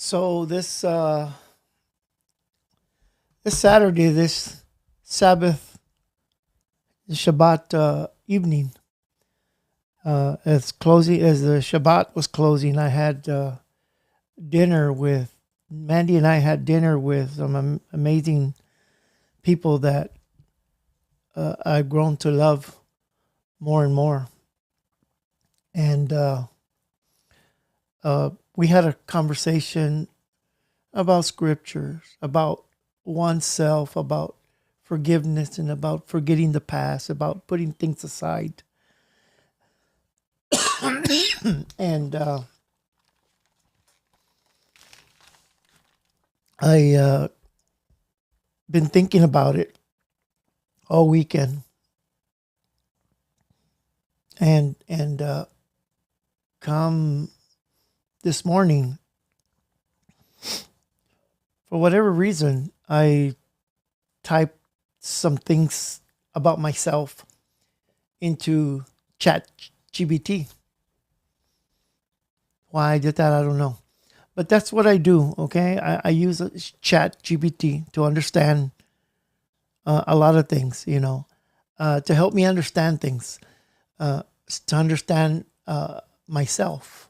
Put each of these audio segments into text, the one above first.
So this Saturday, this Sabbath, Shabbat evening, as the Shabbat was closing, I had dinner with Mandy, and I had dinner with some amazing people that I've grown to love more and more. And we had a conversation about scriptures, about oneself, about forgiveness, and about forgetting the past, about putting things aside. And I been thinking about it all weekend, and come this morning, for whatever reason, I typed some things about myself into Chat GBT. Why I did that, I don't know. But that's what I do, okay? I use Chat GBT to understand a lot of things, to help me understand things, uh, to understand myself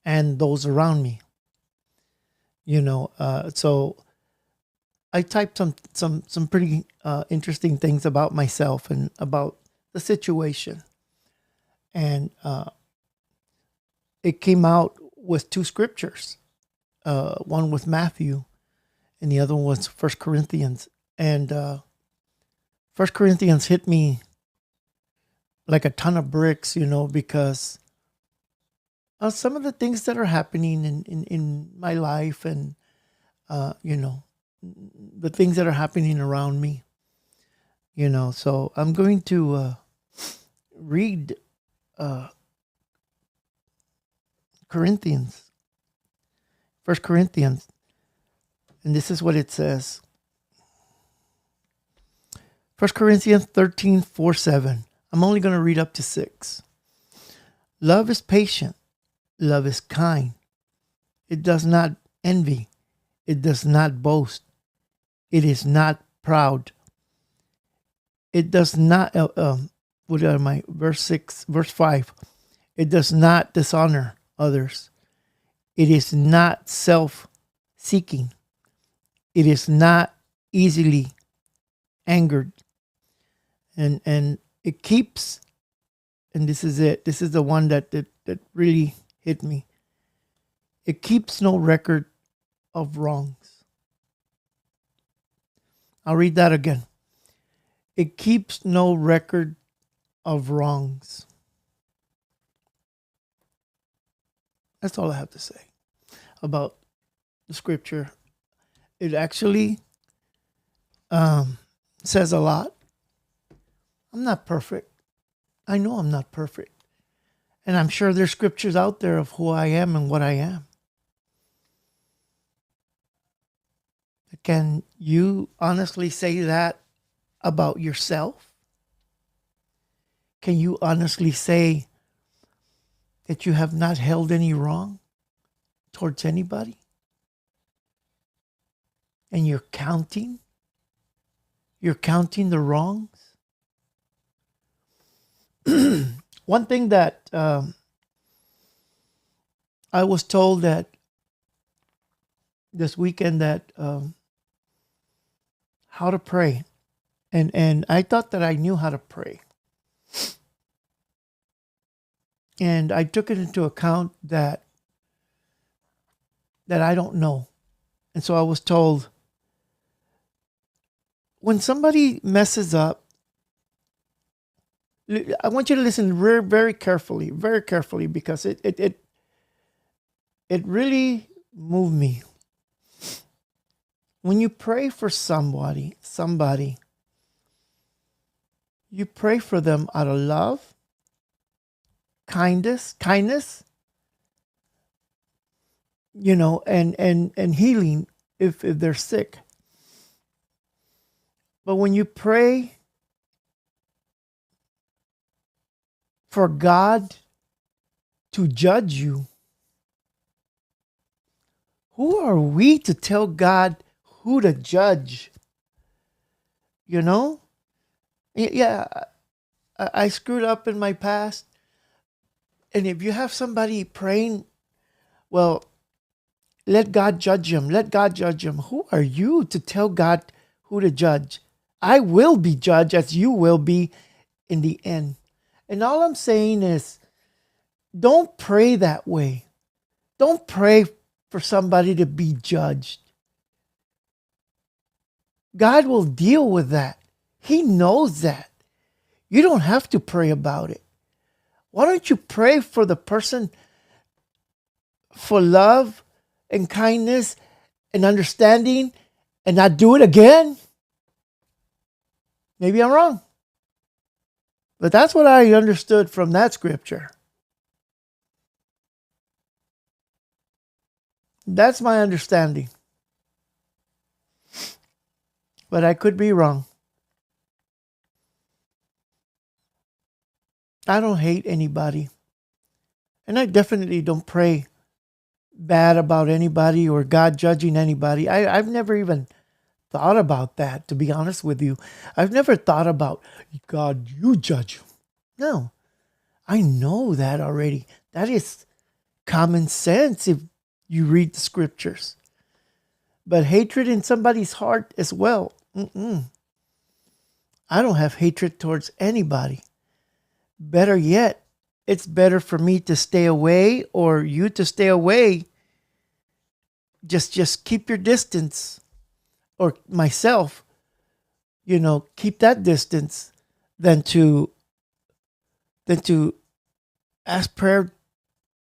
and those around me, So I typed some pretty interesting things about myself and about the situation, and it came out with two scriptures. One with Matthew, and the other one was 1 Corinthians. And 1 Corinthians hit me like a ton of bricks, because some of the things that are happening in my life, and the things that are happening around me. So I'm going to read uh, Corinthians, 1 Corinthians, and this is what it says. 1 Corinthians 13:4-7. I'm only going to read up to 6. Love is patient. Love is kind. It does not envy. It does not boast. It is not proud. It does not, what am I? Verse 6, verse 5. It does not dishonor others. It is not self-seeking. It is not easily angered. And it keeps, and this is it. This is the one that really hit me. It keeps no record of wrongs. I'll read that again. It keeps no record of wrongs. That's all I have to say about the scripture. It actually says a lot. I'm not perfect. I know I'm not perfect. And I'm sure there's scriptures out there of who I am and what I am. Can you honestly say that about yourself? Can you honestly say that you have not held any wrong towards anybody? And you're counting? You're counting the wrongs? One thing that I was told that this weekend, that how to pray. And I thought that I knew how to pray. And I took it into account that I don't know. And so I was told, when somebody messes up, I want you to listen very, very carefully, because it really moved me. When you pray for somebody, you pray for them out of love, kindness, and healing if they're sick. But when you pray for God to judge you, Who are we to tell God who to judge? You know? Yeah, I screwed up in my past. And if you have somebody praying, well, let God judge him. Let God judge him. Who are you to tell God who to judge? I will be judged as you will be in the end. And all I'm saying is, don't pray that way. Don't pray for somebody to be judged. God will deal with that. He knows that. You don't have to pray about it. Why don't you pray for the person for love and kindness and understanding and not do it again? Maybe I'm wrong. But that's what I understood from that scripture. That's my understanding. But I could be wrong. I don't hate anybody. And I definitely don't pray bad about anybody or God judging anybody. I've never even thought about that, to be honest with you. I've never thought about, God, you judge him. No, I know that already. That is common sense if you read the scriptures. But hatred in somebody's heart as well. I don't have hatred towards anybody. Better yet, it's better for me to stay away or you to stay away. Just keep your distance. Or myself, keep that distance than to ask prayer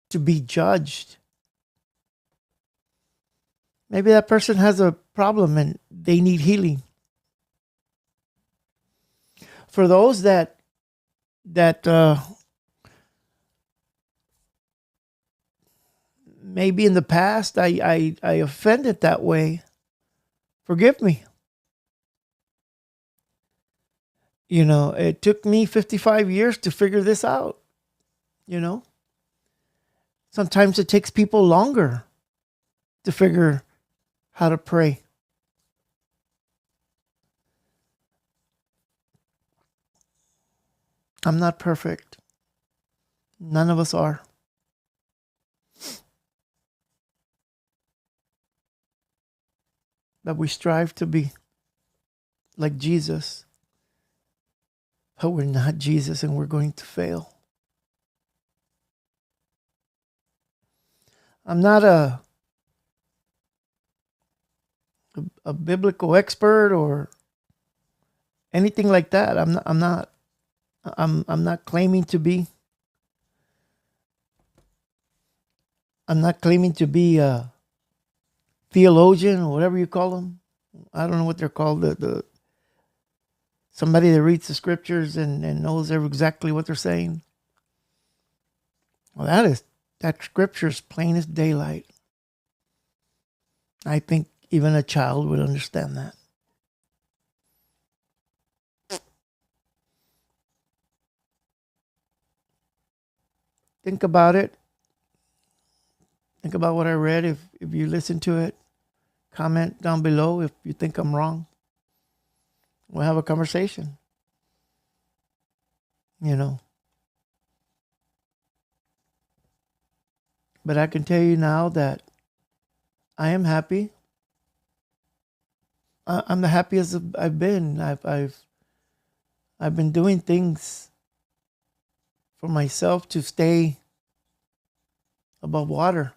to be judged. Maybe that person has a problem and they need healing. For those that maybe in the past I offended that way, forgive me. It took me 55 years to figure this out. Sometimes it takes people longer to figure how to pray. I'm not perfect. None of us are. But we strive to be like Jesus. But we're not Jesus and we're going to fail. I'm not a biblical expert or anything like that. I'm not claiming to be. I'm not claiming to be a theologian or whatever you call them. I don't know what they're called. The somebody that reads the scriptures and knows exactly what they're saying. Well, that scripture is plain as daylight. I think even a child would understand that. Think about it. Think about what I read. If you listen to it, comment down below if you think I'm wrong. We'll have a conversation. But I can tell you now that I am happy. I'm the happiest I've been. I've been doing things for myself to stay above water.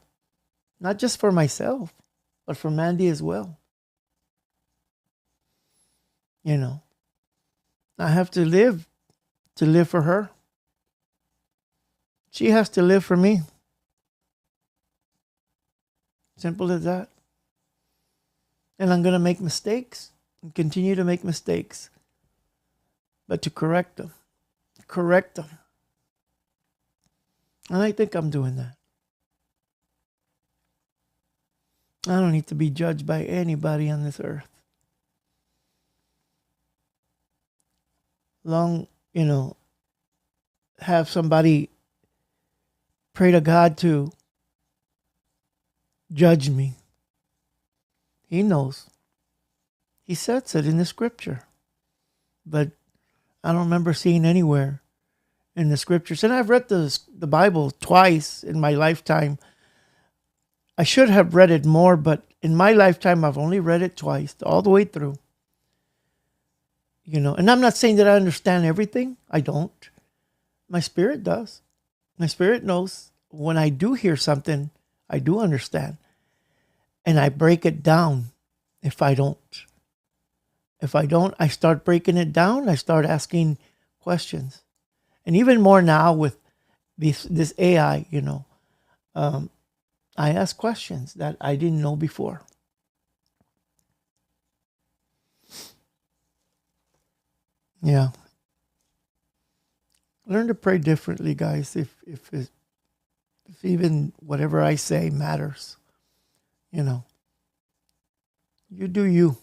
Not just for myself, but for Mandy as well. I have to live for her. She has to live for me. Simple as that. And I'm going to make mistakes and continue to make mistakes. But to correct them. And I think I'm doing that. I don't need to be judged by anybody on this earth. Have somebody pray to God to judge me. He knows. He says it in the scripture. But I don't remember seeing anywhere in the scriptures. And I've read the Bible twice in my lifetime. I should have read it more, but in my lifetime, I've only read it twice, all the way through. And I'm not saying that I understand everything. I don't. My spirit does. My spirit knows when I do hear something, I do understand. And I break it down if I don't. If I don't, I start breaking it down. I start asking questions. And even more now with this AI, I ask questions that I didn't know before. Yeah. Learn to pray differently, guys, if even whatever I say matters. You do you.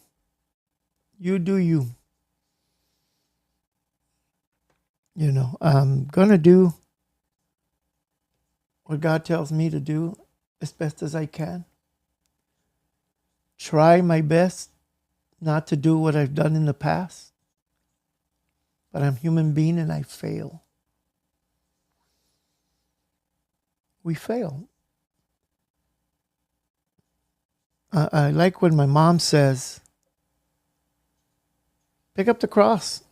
You do you. I'm going to do what God tells me to do as best as I can. Try my best not to do what I've done in the past. But I'm a human being and I fail. We fail. I like when my mom says, pick up the cross,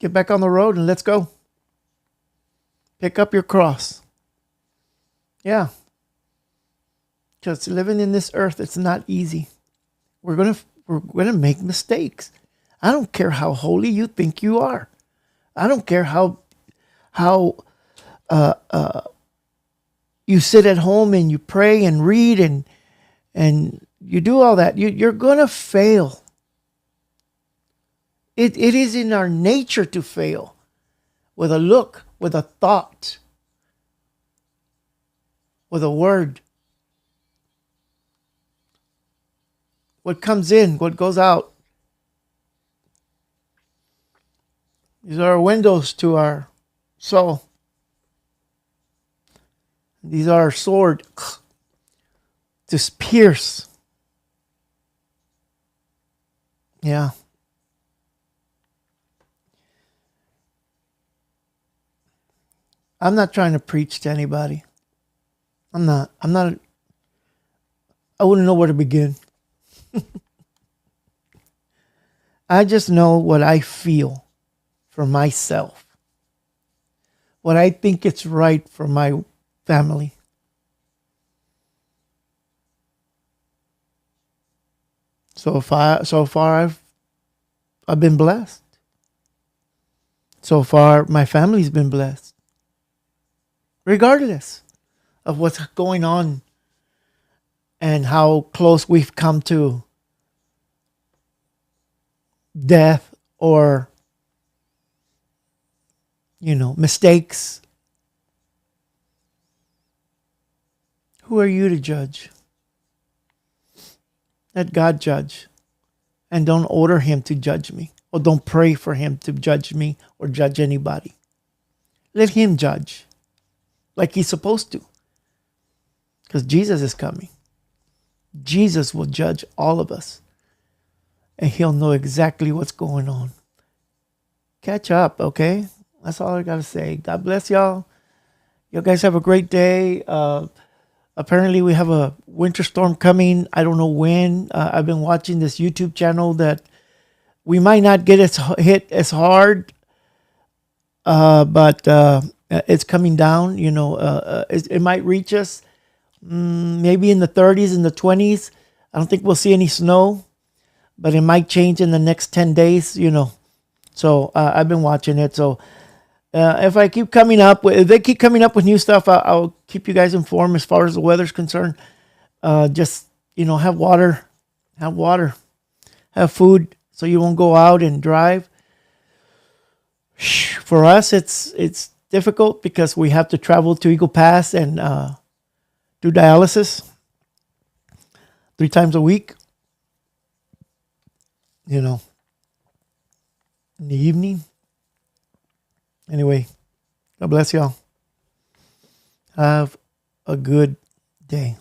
get back on the road and let's go. Pick up your cross. Yeah. Because living in this earth, it's not easy. We're gonna make mistakes. I don't care how holy you think you are. I don't care how you sit at home and you pray and read and you do all that. You're gonna fail. It is in our nature to fail. With a look, with a thought, with a word. What comes in, what goes out. These are windows to our soul. These are our sword to pierce. Yeah. I'm not trying to preach to anybody. I'm not. I wouldn't know where to begin. I just know what I feel for myself. What I think it's right for my family. So far I've been blessed. So far my family's been blessed. Regardless of what's going on and how close we've come to death or mistakes. Who are you to judge? Let God judge. And don't order him to judge me. Or don't pray for him to judge me or judge anybody. Let him judge. Like he's supposed to. Because Jesus is coming. Jesus will judge all of us. And he'll know exactly what's going on. Catch up, okay? That's all I got to say. God bless y'all. You guys have a great day. Apparently we have a winter storm coming. I don't know when. I've been watching this YouTube channel that we might not get hit as hard, but it's coming down. It might reach us maybe in the 30s and the 20s. I don't think we'll see any snow, but it might change in the next 10 days. So I've been watching it. So if they keep coming up with new stuff, I'll keep you guys informed as far as the weather's concerned. Just have water, have food, so you won't go out and drive. For us, it's difficult because we have to travel to Eagle Pass and do dialysis 3 times a week. In the evening. Anyway, God bless y'all. Have a good day.